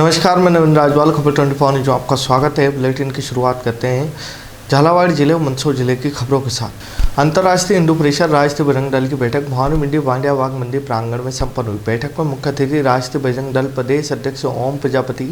नमस्कार, मैं नवीन राजवाल, खबर 24 न्यूज में आपका स्वागत है। बुलेटिन की शुरुआत करते हैं झालावाड़ जिले और मंदसौर जिले की खबरों के साथ। अंतर्राष्ट्रीय हिंदू परिषद राष्ट्रीय बजरंग दल की बैठक भानु मंडी बांडिया बाग मंदिर प्रांगण में संपन्न हुई। बैठक में मुख्य अतिथि राष्ट्रीय बजरंग दल प्रदेश अध्यक्ष ओम प्रजापति,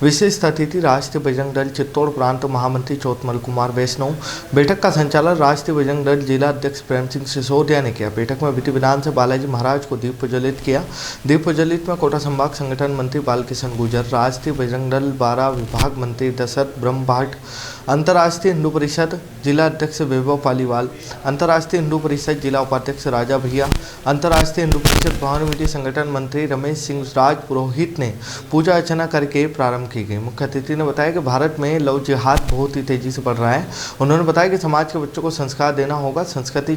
विशिष्ट अतिथि राष्ट्रीय बजरंग दल चित्तौड़ प्रांत महामंत्री चौतमल कुमार वैष्णव। बैठक का संचालन राष्ट्रीय बजरंग दल जिला अध्यक्ष प्रेम सिंह सिसोदिया ने किया। बैठक में विधि विधान से बालाजी महाराज को दीप प्रज्वलित किया। दीप प्रज्वलित में कोटा संभाग संगठन मंत्री बालकिशन गुर्जर, राष्ट्रीय बजरंग दल 12 विभाग मंत्री दशरथ ब्रह्मभाट, अंतर्राष्ट्रीय हिंदू परिषद जिला अध्यक्ष वैभव पालीवाल, अंतर्राष्ट्रीय हिंदू परिषद जिला उपाध्यक्ष राजा भैया, अंतर्राष्ट्रीय हिंदू परिषद भानुमती संगठन मंत्री रमेश सिंह राज पुरोहित ने पूजा अर्चना करके प्रारंभ की गई। मुख्य अतिथि ने बताया कि भारत में लव जिहाद बहुत ही तेजी से बढ़ रहा है। उन्होंने बताया कि समाज के बच्चों को संस्कार देना होगा, संस्कृति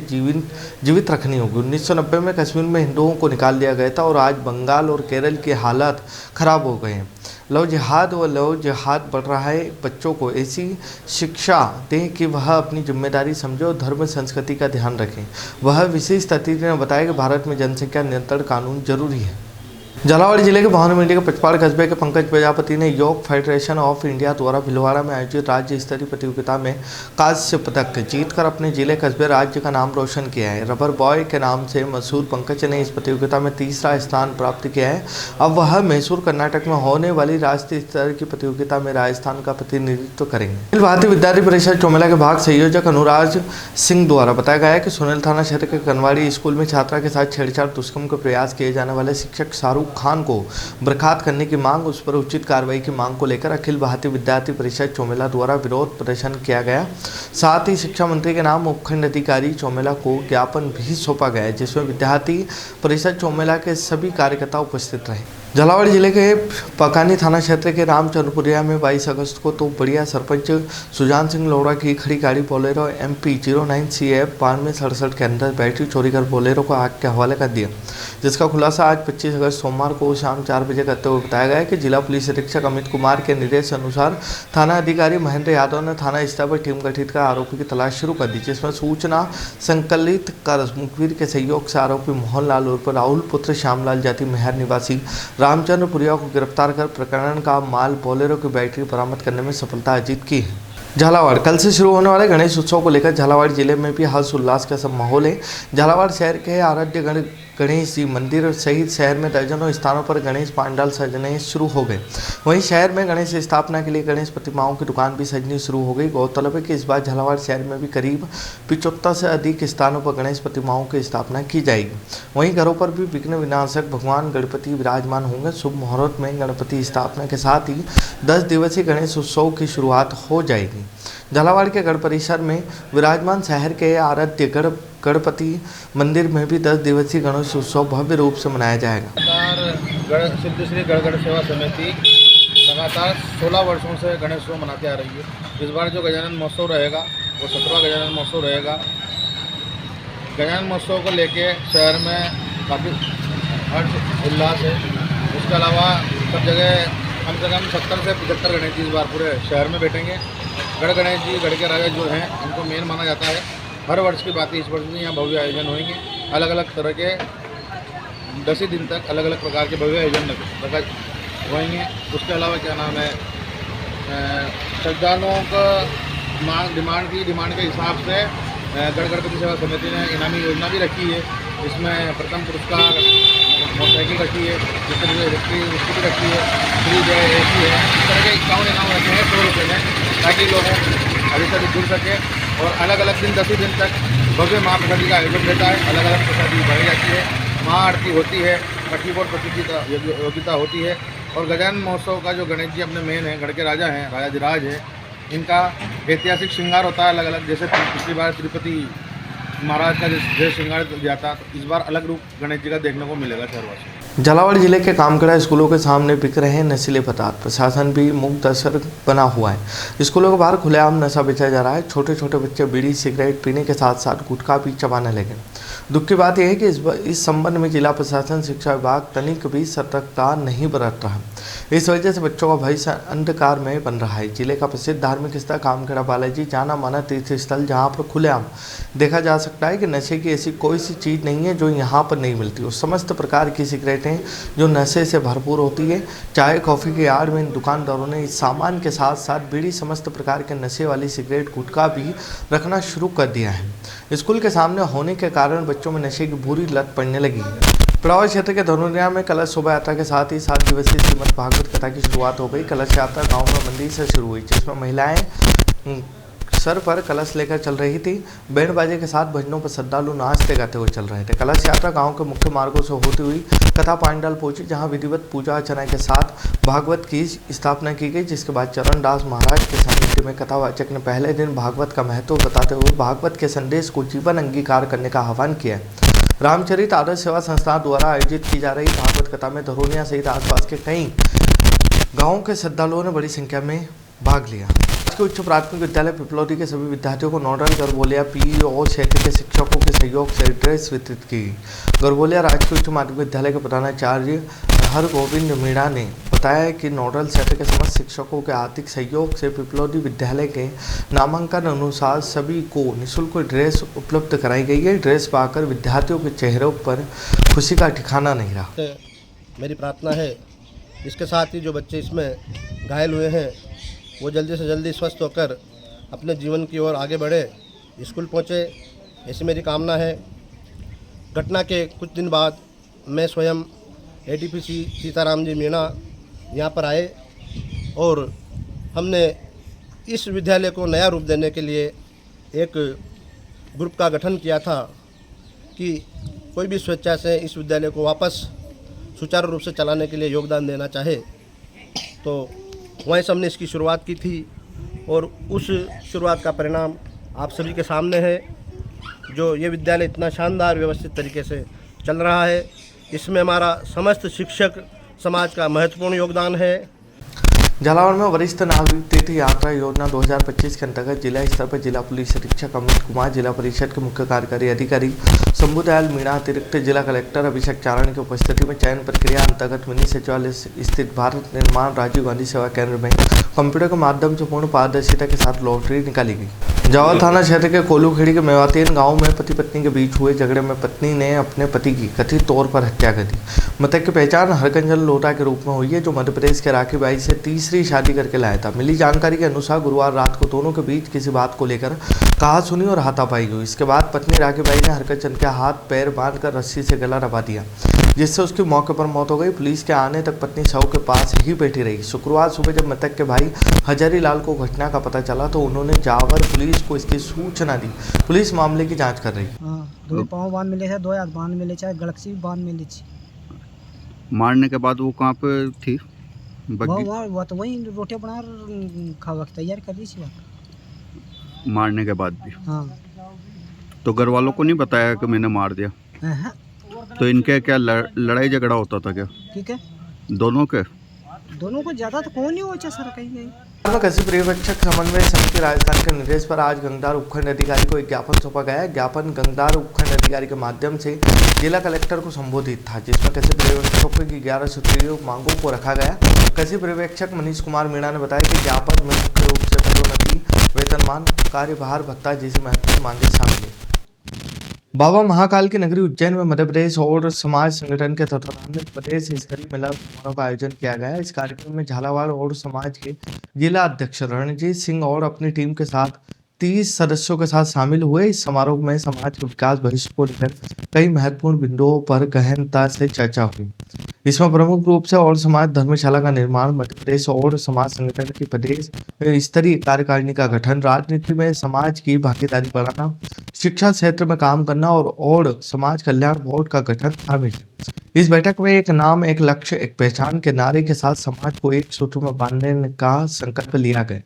जीवित रखनी होगी। 1990 में कश्मीर में हिंदुओं को निकाल दिया गया था और आज बंगाल और केरल के हालात खराब हो गए हैं। लव जिहाद बढ़ रहा है। बच्चों को ऐसी शिक्षा दें कि वह अपनी जिम्मेदारी समझे और धर्म संस्कृति का ध्यान रखें। वह विशिष्ट अतिथि ने बताया कि भारत में जनसंख्या नियंत्रण कानून जरूरी है। झालावाड़ जिले के भानु मंडी के पचपाड़ कस्बे के पंकज प्रजापति ने योग फेडरेशन ऑफ इंडिया द्वारा भिलवाड़ा में आयोजित राज्य स्तरीय प्रतियोगिता में कांस्य पदक जीतकर अपने जिले कस्बे राज्य का नाम रोशन किया है। रबर बॉय के नाम से मशहूर पंकज ने इस प्रतियोगिता में तीसरा स्थान प्राप्त किया है। अब वह मैसूर कर्नाटक में होने वाली राष्ट्रीय स्तर की प्रतियोगिता में राजस्थान का प्रतिनिधित्व करेंगे। भारतीय विद्यार्थी परिषद चौमेला के भाग संयोजक अनुराग सिंह द्वारा बताया गया है कि सुनील थाना क्षेत्र के कनवाड़ी स्कूल में छात्रा के साथ छेड़छाड़ दुष्कर्म का प्रयास किए जाने वाले शिक्षक शाहरुख खान को बर्खास्त करने की मांग, उस पर उचित कार्रवाई की मांग को लेकर अखिल भारतीय विद्यार्थी परिषद चौमेला द्वारा विरोध प्रदर्शन किया गया। साथ ही शिक्षा मंत्री के नाम उपखंड अधिकारी चौमेला को ज्ञापन भी सौंपा गया, जिसमें विद्यार्थी परिषद चौमेला के सभी कार्यकर्ता उपस्थित रहे। झालावाड़ जिले के पकानी थाना क्षेत्र के रामचंद्रपुरिया में 22 अगस्त को तो बढ़िया सरपंच सुजान सिंह लोहड़ा की खड़ी गाड़ी बोलेरो MP 09CF 9267 के अंदर बैटरी चोरी कर बोलेरो को आग के हवाले कर दिया, जिसका खुलासा आज 25 अगस्त सोमवार को शाम 4 बजे करते हुए बताया गया कि जिला पुलिस अधीक्षक अमित कुमार के निर्देश अनुसार थाना अधिकारी महेंद्र यादव ने थाना स्तर पर टीम गठित कर आरोपी की तलाश शुरू कर दी, जिसमें सूचना संकलित कर मुखबिर के सहयोग से आरोपी मोहनलाल उर्फ राहुल पुत्र श्यामलाल जाति मेहर निवासी रामचंद्रपुरिया को गिरफ्तार कर प्रकरण का माल बोलेरो की बैटरी बरामद करने में सफलता अर्जित की है। झालावाड़ कल से शुरू होने वाले गणेश उत्सव को लेकर झालावाड़ जिले में भी हर्ष उल्लास का सब माहौल है। झालावाड़ शहर के आराध्य गणेश जी मंदिर सहित शहर में दर्जनों स्थानों पर गणेश पंडाल सजने शुरू हो गए। वहीं शहर में गणेश स्थापना के लिए गणेश प्रतिमाओं की दुकान भी सजनी शुरू हो गई। गौरतलब है कि इस बार झालावाड़ शहर में भी करीब 75 से अधिक स्थानों पर गणेश प्रतिमाओं की स्थापना की जाएगी। वहीं घरों पर भी विघ्न विनाशक भगवान गणपति विराजमान होंगे। शुभ मुहूर्त में गणपति स्थापना के साथ ही 10 दिवसीय गणेश उत्सव की शुरुआत हो जाएगी। झालावाड़ के गढ़ परिसर में विराजमान शहर के आराध्य गणपति मंदिर में भी 10 दिवसीय गणेश उत्सव भव्य रूप से मनाया जाएगा। सिद्धश्री गढ़ सेवा समिति लगातार 16 वर्षों से गणेश उत्सव मनाते आ रही है। इस बार जो गजानन महोत्सव रहेगा वो 17वां गजानन महोत्सव रहेगा। गजानन महोत्सव को लेके शहर में काफ़ी हर्ष उल्लास है। इसके अलावा सब जगह कम से कम 70 से 75 गणेश जी इस बार पूरे शहर में बैठेंगे। गढ़ गणेश जी गढ़ के राजा जो हैं उनको मेन माना जाता है। हर वर्ष की बात है, इस वर्ष भी यहाँ भव्य आयोजन होंगे। अलग अलग तरह के 10 ही दिन तक अलग अलग प्रकार के भव्य आयोजन होंगे। उसके अलावा क्या नाम है, श्रद्धालुओं को डिमांड के हिसाब से गढ़ गणपति सेवा समिति ने इनामी योजना भी रखी है। इसमें प्रथम पुरस्कार मोटरसाइकिल रखी है, दूसरी उसकी भी रखी है, फ्रिज है, AC है। इस तरह के 51 इनाम रखे हैं 100 रुपये में, ताकि लोग अधिक से अधिक जुड़ सके। और अलग अलग दिन 10 ही दिन तक भव्य महाप्रसादी का आयोजन रहता है। अलग अलग प्रसादी बढ़ी जाती है, महाआरती होती है, छठी बोर्ड प्रतियोगिता होती है। और गजानन महोत्सव का जो गणेश जी अपने मेन है, गढ़ के राजा हैं, राजाधिराज है, इनका ऐतिहासिक श्रृंगार होता है अलग अलग। जैसे पिछली बार तिरुपति महाराज का जैसे श्रृंगार दिया था, तो इस बार अलग रूप गणेश जी का देखने को मिलेगा शहरवासी। झालावाड़ जिले के कामकड़ा स्कूलों के सामने बिक रहे हैं नशीले पदार्थ। प्रशासन भी मुक्त दर्शक बना हुआ है। स्कूलों के बाहर खुलेआम नशा बेचा जा रहा है। छोटे छोटे बच्चे बीड़ी सिगरेट पीने के साथ साथ गुटखा भी चबाने लगे। दुख की बात यह है कि इस संबंध में जिला प्रशासन शिक्षा विभाग तनिक भी सतर्कता नहीं बरत रहा। इस वजह से बच्चों का भविष्य अंधकार में बन रहा है। जिले का प्रसिद्ध धार्मिक स्थल कामखेड़ा बालाजी जाना माना तीर्थ स्थल, जहाँ पर खुलेआम देखा जा सकता है कि नशे की ऐसी कोई सी चीज़ नहीं है जो यहाँ पर नहीं मिलती। और समस्त प्रकार की सिगरेटें जो नशे से भरपूर होती है। चाय कॉफ़ी के आड़ में इन दुकानदारों ने इस सामान के साथ साथ बीड़ी समस्त प्रकार के नशे वाली सिगरेट गुटखा भी रखना शुरू कर दिया है। स्कूल के सामने होने के कारण बच्चों में नशे की बुरी लत पड़ने लगी है। पिड़ावा क्षेत्र के धनुरिया में कलश शोभा यात्रा के साथ ही 7 दिवसीय श्रीमद् भागवत कथा की शुरुआत हो गई। कलश यात्रा गांव में मंदिर से शुरू हुई, जिसमें महिलाएं सर पर कलश लेकर चल रही थी। बैंड बाजे के साथ भजनों पर श्रद्धालु नाचते गाते हुए चल रहे थे। कलश यात्रा गांव के मुख्य मार्गों से होती हुई कथा पांडाल पहुंची, जहां विधिवत पूजा अर्चना के साथ भागवत की स्थापना की गई। जिसके बाद चरणदास महाराज के सानिध्य में कथावाचक ने पहले दिन भागवत का महत्व बताते हुए भागवत के संदेश को जीवन अंगीकार करने का आह्वान किया। रामचरित आदर्श सेवा संस्था द्वारा आयोजित की जा रही भागवत कथा में धरोनिया सहित आसपास के कई गांवों के श्रद्धालुओं ने बड़ी संख्या में भाग लिया। राजकीय उच्च प्राथमिक विद्यालय पिपलौदी के सभी विद्यार्थियों को नोडल गरबोलिया पीईओ क्षेत्र के शिक्षकों के सहयोग से ड्रेस वितरित की। गरबोलिया राजकीय उच्च माध्यमिक विद्यालय के प्रधानाचार्य हरगोविंद मीणा ने बताया कि नोडल क्षेत्र के समस्त शिक्षकों के आर्थिक सहयोग से पिपलौदी विद्यालय के नामांकन अनुसार सभी को निःशुल्क ड्रेस उपलब्ध कराई गई है। ड्रेस पाकर विद्यार्थियों के चेहरों पर खुशी का ठिकाना नहीं रहा। मेरी प्रार्थना है इसके साथ ही जो बच्चे इसमें घायल हुए हैं वो जल्दी से जल्दी स्वस्थ होकर अपने जीवन की ओर आगे बढ़े, स्कूल पहुँचे, ऐसी मेरी कामना है। घटना के कुछ दिन बाद मैं स्वयं एडीपीसी सीताराम जी मीणा यहाँ पर आए और हमने इस विद्यालय को नया रूप देने के लिए एक ग्रुप का गठन किया था कि कोई भी स्वेच्छा से इस विद्यालय को वापस सुचारू रूप से चलाने के लिए योगदान देना चाहे तो वहीं से हमने इसकी शुरुआत की थी। और उस शुरुआत का परिणाम आप सभी के सामने है। जो ये विद्यालय इतना शानदार व्यवस्थित तरीके से चल रहा है, इसमें हमारा समस्त शिक्षक समाज का महत्वपूर्ण योगदान है। झालावाड़ में वरिष्ठ नागरिक तीर्थ यात्रा योजना 2025 के अंतर्गत जिला स्तर पर जिला पुलिस अधीक्षक अमित कुमार, जिला परिषद के मुख्य कार्यकारी अधिकारी शंभुदयाल मीणा, अतिरिक्त जिला कलेक्टर अभिषेक चारण की उपस्थिति में चयन प्रक्रिया अंतर्गत मिनी सचिवालय स्थित भारत निर्माण राजीव गांधी सेवा केंद्र में कंप्यूटर के माध्यम से पूर्ण पारदर्शिता के साथ लॉटरी निकाली गई। जावल थाना क्षेत्र के कोलूखेड़ी के मेवातीन गांव में पति पत्नी के बीच हुए झगड़े में पत्नी ने अपने पति की कथित तौर पर हत्या कर दी। मृतक की पहचान हरकंजन लोटा के रूप में हुई है, जो मध्य प्रदेश के राखी बाई से तीसरी शादी करके लाया था। मिली जानकारी के अनुसार गुरुवार रात को दोनों के बीच किसी बात को लेकर कहासुनी और हाथापाई हुई। इसके बाद पत्नी राखी बाई ने हरकंजन के हाथ पैर बांधकर रस्सी से गला दबा दिया, जिससे उसकी मौके पर मौत हो गई। पुलिस के आने तक पत्नी शव के पास ही बैठी रही। शुक्रवार सुबह जब मृतक के भाई हजारी लाल को घटना का पता चला तो उन्होंने जावर पुलिस को इसकी सूचना दी। पुलिस मामले की जांच कर रही है। दो पाँव बांध मिले थे, 2 हाथ बांध मिले, चाहे गलक्सी भी बांध मिली थी। मारने के बाद वो कहाँ पे थी? वो तो वही रोटी बना खावा तैयार कर रही थी। मारने के बाद भी? हाँ। तो घर वालों को नहीं बताया कि मैंने मार दिया? तो इनके क्या लड़ाई झगड़ा होता था क्या? ठीक है, दोनों को ज्यादा तो कौन नहीं हो सर कहीं नहीं। कृषि पर्यवेक्षक समन्वय समिति राजस्थान के निर्देश पर आज गंगदार उपखंड अधिकारी को एक ज्ञापन सौंपा गया। ज्ञापन गंगदार उपखंड अधिकारी के माध्यम से जिला कलेक्टर को संबोधित था, जिसमें कृषि पर्यवेक्षकों की 11 सूत्रीय मांगों को रखा गया। कृषि पर्यवेक्षक मनीष कुमार मीणा ने बताया कि ज्ञापन में मुख्य रूप से पदोन्नति, वेतनमान, कार्यभार भत्ता जैसी महत्वपूर्ण मांगे शामिल है। बाबा महाकाल की नगरी उज्जैन में मध्य प्रदेश और समाज संगठन के तत्वाधान में प्रदेश स्तरीय मेला समारोह का आयोजन किया गया। इस कार्यक्रम में झालावाड़ और समाज के जिला अध्यक्ष रणजीत सिंह और अपनी टीम के साथ 30 सदस्यों के साथ शामिल हुए। इस समारोह में समाज के विकास भविष्य को लेकर कई महत्वपूर्ण बिंदुओं पर गहनता से चर्चा हुई। इसमें प्रमुख रूप से और समाज धर्मशाला का निर्माण, मध्य प्रदेश और समाज संगठन की प्रदेश स्तरीय कार्यकारिणी का गठन, राजनीति में समाज की भागीदारी बढ़ाना, शिक्षा क्षेत्र में काम करना और समाज कल्याण बोर्ड का गठन शामिल है। इस बैठक में एक नाम, एक लक्ष्य, एक पहचान के नारे के साथ समाज को एक सूत्र में बांधने का संकल्प लिया गया।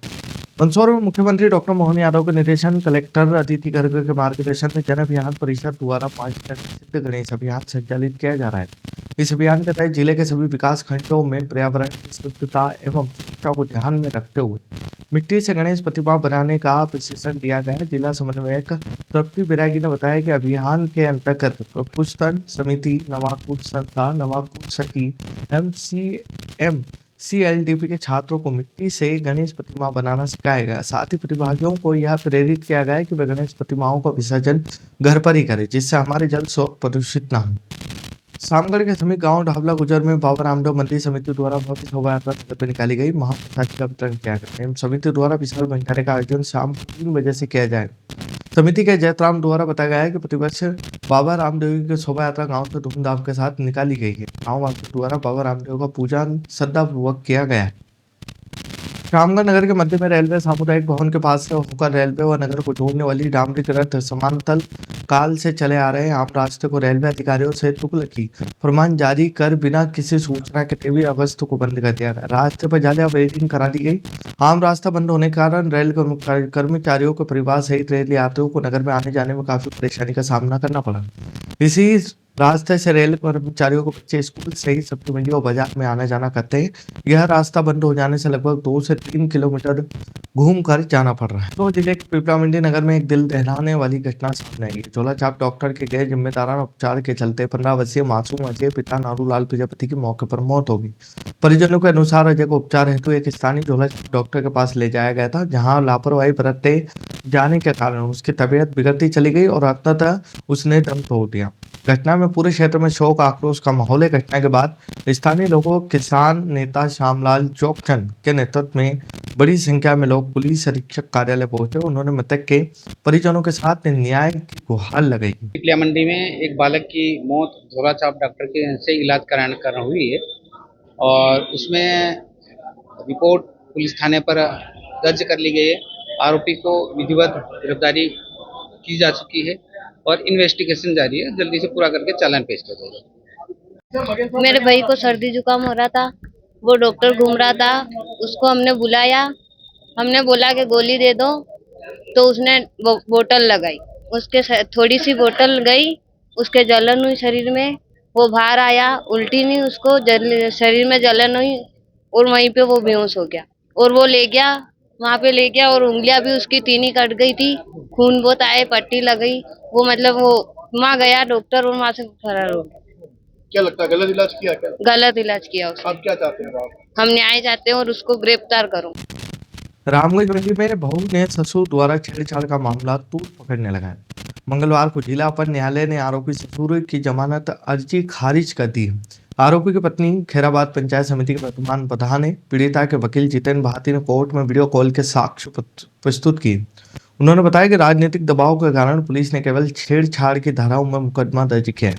मंदसौर में मुख्यमंत्री डॉक्टर मोहन यादव के निर्देशन, कलेक्टर अदिति गर्ग के मार्गदर्शन में जन अभियान परिषद द्वारा 5 दिन सिद्ध गणेश अभियान संचालित किया जा रहा है। इस अभियान के तहत जिले के सभी विकास खंडों में पर्यावरण की शुद्धता एवं सुरक्षा को ध्यान में रखते हुए मिट्टी से गणेश प्रतिमा बनाने का प्रशिक्षण दिया गया। जिला समन्वयक तृप्ति बिरागी ने बताया कि अभियान के अंतर्गत पुस्तन समिति, नवाकुट संस्था, नवाकुट सखी, MCM CLDP के छात्रों को मिट्टी से गणेश प्रतिमा बनाना सिखाया गया। साथ ही प्रतिभागियों को यह प्रेरित किया गया कि वे गणेश प्रतिमाओं का विसर्जन घर पर ही करें, जिससे हमारे जल स्रोत प्रदूषित न हो। सामगढ़ के समीप गांव ढाबला गुजर में बाबा रामदेव मंदिर समिति द्वारा भव्य शोभा यात्रा नगर में निकाली गई। महाप्रसाद का वितरण किया गया। एवं समिति द्वारा विशाल भंडारे का आयोजन शाम 3 बजे से किया जाएगा। समिति के जयतराम द्वारा बताया गया है कि प्रतिवर्ष बाबा रामदेव की शोभा यात्रा गांव से धूमधाम के साथ निकाली गई है। गाँव वासियों द्वारा बाबा रामदेव का पूजन श्रद्धापूर्वक किया गया है। रामगढ़ नगर के मध्य में रेलवे सामुदायिक भवन के पास से होकर रेलवे व नगर को जोड़ने वाली डामरीकृत समांतर काल से चले आ रहे आम रास्ते को रेलवे अधिकारियों से तुगलकी फरमान जारी कर बिना किसी सूचना के 23 अगस्त को बंद कर दिया गया। रास्ते पर जाली बैरिकेडिंग करा दी गई। आम रास्ता बंद होने के कारण रेल कर्मचारियों के परिवार सहित रेल यात्रियों को नगर में आने जाने में काफी परेशानी का सामना करना पड़ा। इसी रास्ते से रेल कर्मचारियों को बच्चे स्कूल से ही सब्जी मंडी और बाजार में आना जाना करते हैं। यह रास्ता बंद हो जाने से लगभग 2 से 3 किलोमीटर घूम कर जाना पड़ रहा है। तो जिले के पिपला मंडी नगर में एक दिल दहलाने वाली घटना सामने आई है। झोलाछाप डॉक्टर के गैर जिम्मेदाराना उपचार के चलते 15 वर्षीय मासूम अजय पिता नारूलाल प्रजापति की मौके पर मौत हो गई। परिजनों के अनुसार अजय को उपचार हेतु एक स्थानीय झोलाछाप डॉक्टर के पास ले जाया गया था, जहाँ लापरवाही बरतते जाने के कारण उसकी तबीयत बिगड़ती चली गई और अंततः उसने दम तोड़ दिया। घटना में पूरे क्षेत्र में शोक आक्रोश का माहौल है। घटना के बाद स्थानीय लोगों, किसान नेता श्यामलाल चौकचंद के नेतृत्व में बड़ी संख्या में लोग पुलिस अधीक्षक कार्यालय पहुंचे। उन्होंने मृतक के परिजनों के साथ न्याय की गुहार लगाई। पिपलिया मंडी में एक बालक की मौत झोलाछाप डॉक्टर के से इलाज कराने हुई है और उसमें रिपोर्ट पुलिस थाने पर दर्ज कर ली गई है। आरोपी को विधिवत गिरफ्तारी की जा चुकी है और इन्वेस्टिगेशन जारी है। जल्दी से पूरा करके चालान पेश कर देगा। मेरे भाई को सर्दी जुकाम हो रहा था, वो डॉक्टर घूम रहा था, उसको हमने बुलाया, हमने बोला कि गोली दे दो, तो उसने बोतल लगाई, उसके थोड़ी सी बोतल गई, उसके जलन हुई शरीर में, वो बाहर आया, उल्टी नहीं, उसको शरीर में जलन हुई और वहीं पे वो बेहोश हो गया और वो ले गया, वहाँ पे ले गया और उंगलियां भी उसकी 3 ही कट गई थी, खून बहुत आए, पट्टी लगाई, वो मतलब वो वहाँ गया डॉक्टर और वहाँ से फरार हो गया। क्या लगता है गलत इलाज किया? क्या गलत इलाज किया उसने। आप क्या चाहते हैं आप? हम न्याय चाहते हैं और उसको गिरफ्तार करो। रामगढ़ मंडी में बहू ने ससुर द्वारा छेड़छाड़ का मामला तूल पकड़ने लगा है। मंगलवार को जिला अपर न्यायालय ने आरोपी ससुर की जमानत अर्जी खारिज कर दी है। आरोपी की पत्नी खैराबाद पंचायत समिति के वर्तमान प्रधान ने पीड़िता के वकील जितेंद्र भारती ने कोर्ट में वीडियो कॉल के साक्ष्य प्रस्तुत किए। उन्होंने बताया कि राजनीतिक दबाव के कारण पुलिस ने केवल छेड़छाड़ की धाराओं में मुकदमा दर्ज किया है,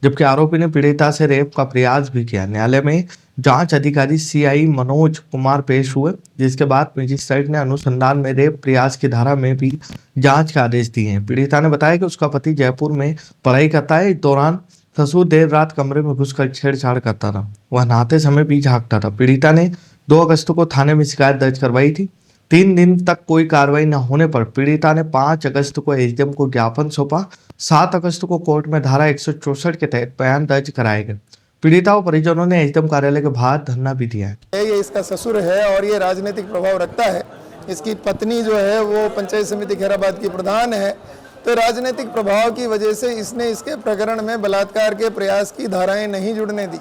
जबकि आरोपी ने पीड़िता से रेप का प्रयास भी किया। न्यायालय में जांच अधिकारी CI मनोज कुमार पेश हुए, जिसके बाद मजिस्ट्रेट ने अनुसंधान में रेप प्रयास की धारा में भी जांच के आदेश दिए हैं। पीड़िता ने बताया कि उसका पति जयपुर में पढ़ाई करता है। इस दौरान ससुर देर रात कमरे में घुसकर छेड़छाड़ करता था, वह नहाते समय भी झांकता था। पीड़िता ने 2 अगस्त को थाने में शिकायत दर्ज करवाई थी। 3 दिन तक कोई कार्रवाई न होने पर पीड़िता ने 5 अगस्त को SDM को ज्ञापन सौंपा। 7 अगस्त को कोर्ट में धारा 164 के तहत बयान दर्ज कराए गए। पीड़िता और परिजनों ने SDM कार्यालय के बाहर धरना भी दिया है। ये इसका ससुर है और ये राजनीतिक प्रभाव रखता है। इसकी पत्नी जो है वो पंचायत समिति खैराबाद की प्रधान है, तो राजनीतिक प्रभाव की वजह से इसने इसके प्रकरण में बलात्कार के प्रयास की धाराएं नहीं जुड़ने दी।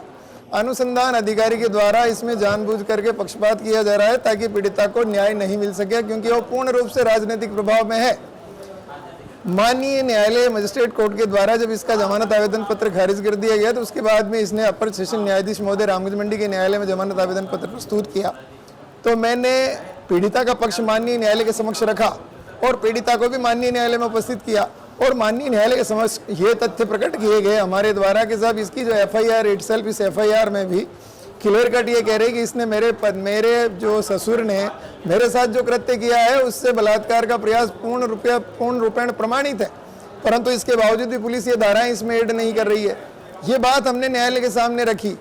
अनुसंधान अधिकारी के द्वारा इसमें जानबूझ करके पक्षपात किया जा रहा है ताकि पीड़िता को न्याय नहीं मिल सके, क्योंकि वो पूर्ण रूप से राजनीतिक प्रभाव में है। माननीय न्यायालय मजिस्ट्रेट कोर्ट के द्वारा जब इसका जमानत आवेदन पत्र खारिज कर दिया गया, तो उसके बाद में इसने अपर सेशन न्यायाधीश महोदय रामगंज मंडी के न्यायालय में जमानत आवेदन पत्र प्रस्तुत किया। तो मैंने पीड़िता का पक्ष माननीय न्यायालय के समक्ष रखा और पीड़िता को भी माननीय न्यायालय में उपस्थित किया और माननीय न्यायालय के समक्ष ये तथ्य प्रकट किए गए हमारे द्वारा कि साहब इसकी जो FIR इटसेल्फ, इस FIR में भी क्लियर कट ये कह रही कि इसने मेरे जो ससुर ने मेरे साथ जो कृत्य किया है उससे बलात्कार का प्रयास पूर्ण रूपेण प्रमाणित है, परंतु इसके बावजूद भी पुलिस ये धाराएं इसमें ऐड नहीं कर रही है। ये बात हमने न्यायालय के सामने रखी।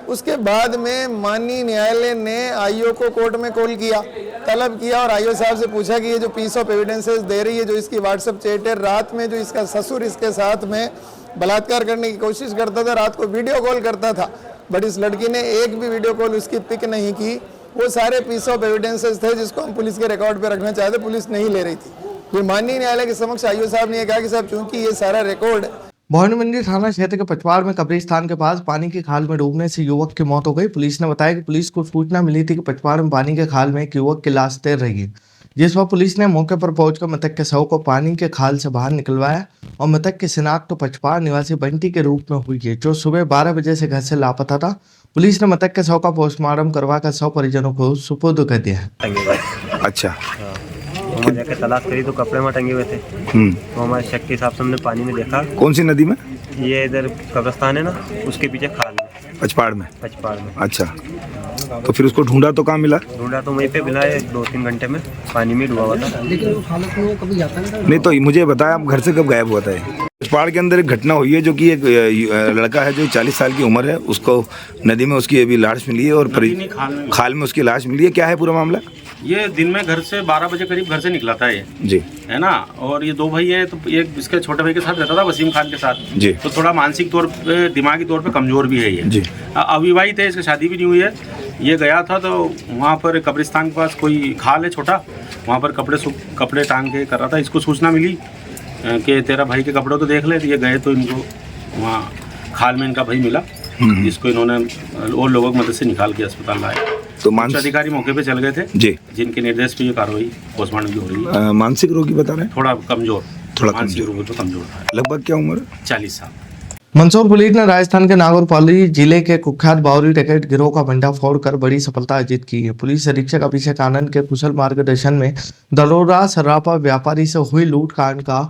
उसके बाद में माननीय न्यायालय ने IO को कोर्ट में कॉल किया, तलब किया और IO साहब से पूछा कि ये जो पीस ऑफ एविडेंसेस दे रही है, जो इसकी व्हाट्सएप चैट है, रात में जो इसका ससुर इसके साथ में बलात्कार करने की कोशिश करता था, रात को वीडियो कॉल करता था, बट इस लड़की ने एक भी वीडियो कॉल उसकी पिक नहीं की वो सारे पीस ऑफ एविडेंसेस थे जिसको हम पुलिस के रिकॉर्ड पे रखना चाहते, पुलिस नहीं ले रही थी। ये माननीय न्यायालय के समक्ष आईओ साहब ने कहा कि साहब चूंकि ये सारा रिकॉर्ड भवानी मंडी थाना क्षेत्र के पचवाड़ में कब्रिस्तान के पास पानी की खाल में डूबने से युवक की मौत हो गई। पुलिस ने बताया कि पुलिस को सूचना मिली थी कि पचवाड़ में पानी के खाल में एक युवक की लाश तैर रही है, जिस पर पुलिस ने मौके पर पहुंचकर मृतक के शव को पानी के खाल से बाहर निकलवाया और मृतक की शिनाख्त तो पचवाड़ निवासी बंटी के रूप में हुई है, जो सुबह 12 बजे से घर से लापता था। पुलिस ने मृतक के शव का पोस्टमार्टम करवाकर शव परिजनों को सुपुर्द कर दिया है। अच्छा, वहाँ जाकर तलाश करी तो कपड़े में टंगे हुए थे। तो हमारे शक के हिसाब से हमने पानी में देखा। कौन सी नदी में? ये इधर कब्रिस्तान है ना, उसके पीछे खाल में। पचवाड़ में? पचवाड़ में। अच्छा, तो फिर उसको ढूंढा तो कहाँ मिला? ढूंढा तो वहीं पे मिला है, 2-3 घंटे में पानी में डूबा हुआ था। लेकिन उस हालत में वो कभी जाता नहीं तो मुझे बताया, आप घर से कब गायब हुआ था? पचवाड़ के अंदर एक घटना हुई है जो कि एक लड़का है जो 40 साल की उम्र है, उसको नदी में उसकी अभी लाश मिली है और खाल में उसकी लाश मिली है। क्या है पूरा मामला? ये दिन में घर से 12 बजे करीब घर से निकला था ये जी, है ना। और ये 2 भाई हैं, तो एक इसके छोटे भाई के साथ रहता था, वसीम खान के साथ जी। तो थोड़ा मानसिक तौर पे, दिमागी तौर पे कमजोर भी है ये जी। अविवाहित है, इसकी शादी भी नहीं हुई है। ये गया था तो वहाँ पर कब्रिस्तान के पास कोई खाल है छोटा, वहाँ पर कपड़े टांग के कर रहा था। इसको सूचना मिली कि तेरा भाई के कपड़े तो देख ले। ये गए तो इनको वहाँ खाल में इनका भाई मिला, जिसको इन्होंने और लोगों की मदद से निकाल के अस्पताल लाया। तो अधिकारी मौके पे चल गए थे जी, जिनके निर्देश पे ये कार्रवाई पोस्टमार्टम की हो रही है। मानसिक रोगी बता रहे हैं? थोड़ा कमजोर था। लगभग क्या उम्र? 40 साल। मंदसौर पुलिस ने राजस्थान के नागौरपाली जिले के कुख्यात बावरी डकैत गिरोह का भंडाफोड़ कर बड़ी सफलता अर्जित की है। पुलिस अधीक्षक अभिषेक आनंद के कुशल मार्गदर्शन में दरोरा सर्राफा व्यापारी से हुई लूटकांड का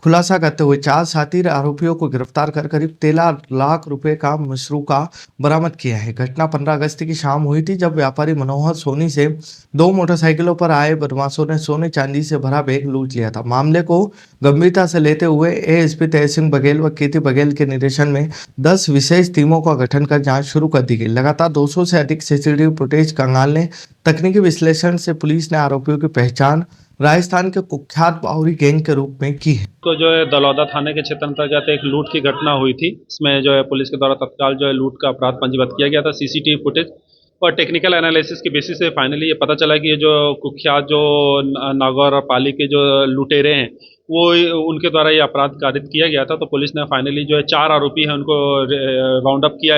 खुलासा करते हुए 4 साथी आरोपियों को गिरफ्तार कर करीब 13 लाख रुपए का मशरूका बरामद किया है। घटना 15 अगस्त की शाम हुई थी, जब व्यापारी मनोहर सोनी से 2 मोटरसाइकिलों पर आए बदमाशों ने सोने चांदी से भरा बैग लूट लिया था। मामले को गंभीरता से लेते हुए एएसपी तहसीन बघेल व कीर्ति बघेल के निर्देशन में 10 विशेष टीमों का गठन कर जांच शुरू कर दी गई। लगातार 200 से अधिक सीसीटीवी फुटेज कंगालने तकनीकी विश्लेषण से पुलिस ने आरोपियों की पहचान राजस्थान के कुख्यात बावरी गैंग के रूप में की है। तो जो है दलौदा थाने के क्षेत्र अंतर्गत एक लूट की घटना हुई थी। इसमें जो है पुलिस के द्वारा तत्काल जो है लूट का अपराध पंजीबद्ध किया गया था। सीसीटीवी फुटेज और टेक्निकल एनालिसिस के बेसिस से फाइनली ये पता चला कि ये जो कुख्यात जो नागौर और पाली के जो लुटेरे हैं वो उनके द्वारा ये अपराध कारित किया गया था। तो पुलिस ने फाइनली जो है 4 आरोपी हैं उनको राउंड अप किया।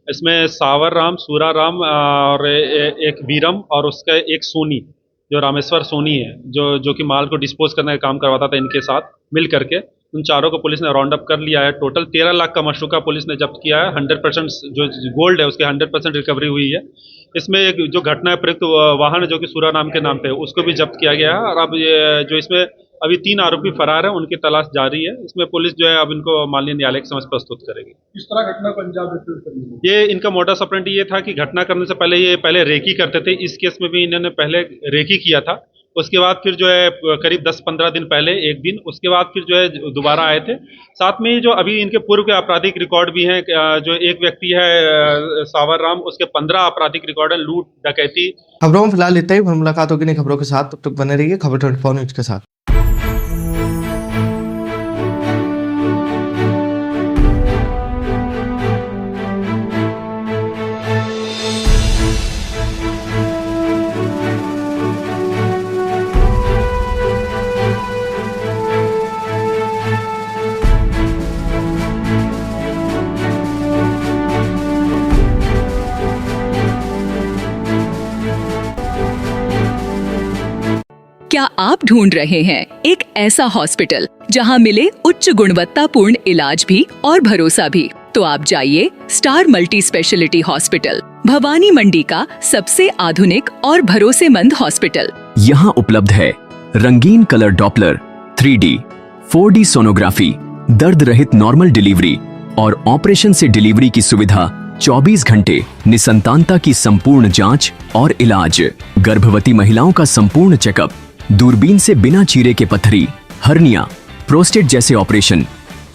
इसमें सावर राम, सूरा राम और एक बीरम और उसका एक सोनी, जो रामेश्वर सोनी है, जो कि माल को डिस्पोज करने का काम करवाता था इनके साथ मिल करके। उन चारों को पुलिस ने राउंड अप कर लिया है। टोटल 13 लाख का मशरूका पुलिस ने जब्त किया है। 100% जो गोल्ड है उसके 100% रिकवरी हुई है। इसमें एक जो घटना है प्रयुक्त वाहन जो कि सूरा नाम के नाम पे उसको भी जब्त किया गया है। और अब ये जो इसमें अभी 3 आरोपी फरार है, उनकी तलाश जारी है। इसमें पुलिस जो है अब इनको माननीय न्यायालय के समक्ष प्रस्तुत करेगी। किस तरह घटना को अंजाम देते थे? ये इनका मोडस ऑपरेंडी ये था कि घटना करने से पहले ये रेकी करते थे। इस केस में भी इन्होंने पहले रेकी किया था। उसके बाद फिर जो है करीब 10-15 दिन पहले एक दिन, उसके बाद फिर जो है दोबारा आए थे। साथ में जो अभी इनके पूर्व के आपराधिक रिकॉर्ड भी हैं। जो एक व्यक्ति है सावर राम, उसके 15 आपराधिक रिकॉर्ड है, लूट, डकैती। खबरों में फिलहाल इतना ही। मुलाकात होगी नई खबरों के साथ, तब तक बने रहिए खबर 24 न्यूज के साथ। क्या आप ढूंढ रहे हैं एक ऐसा हॉस्पिटल जहां मिले उच्च गुणवत्तापूर्ण इलाज भी और भरोसा भी? तो आप जाइए star multi speciality hospital, Bhawani Mandi का सबसे आधुनिक और भरोसेमंद हॉस्पिटल। यहाँ उपलब्ध है रंगीन colour Doppler, 3D, 4D sonography, दर्द रहित नॉर्मल डिलीवरी और ऑपरेशन से डिलीवरी की सुविधा, 24 घंटे निसंतानता की संपूर्ण जांच और इलाज, गर्भवती महिलाओं का संपूर्ण चेकअप, दूरबीन से बिना चीरे के पथरी, हर्निया, प्रोस्टेट जैसे ऑपरेशन,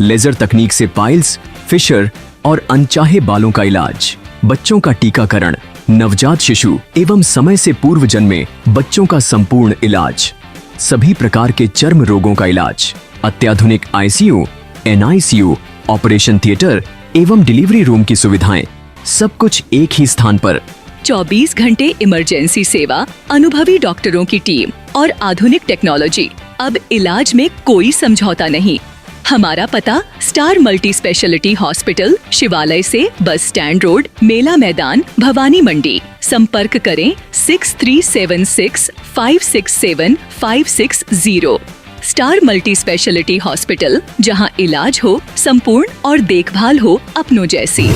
लेजर तकनीक से पाइल्स, फिशर और अनचाहे बालों का इलाज, बच्चों का टीकाकरण, नवजात शिशु एवं समय से पूर्व जन्मे बच्चों का संपूर्ण इलाज, सभी प्रकार के चर्म रोगों का इलाज, अत्याधुनिक ICU, NICU, ऑपरेशन थिएटर एवं डिलीवरी रूम की सुविधाएं, सब कुछ एक ही स्थान पर। 24 घंटे इमरजेंसी सेवा, अनुभवी डॉक्टरों की टीम और आधुनिक टेक्नोलॉजी। अब इलाज में कोई समझौता नहीं। हमारा पता स्टार मल्टी स्पेशलिटी हॉस्पिटल, शिवालय से बस स्टैंड रोड, मेला मैदान, भवानी मंडी। संपर्क करें 6376 567 560। स्टार मल्टी स्पेशलिटी हॉस्पिटल, जहां इलाज हो संपूर्ण और देखभाल हो अपनों जैसी।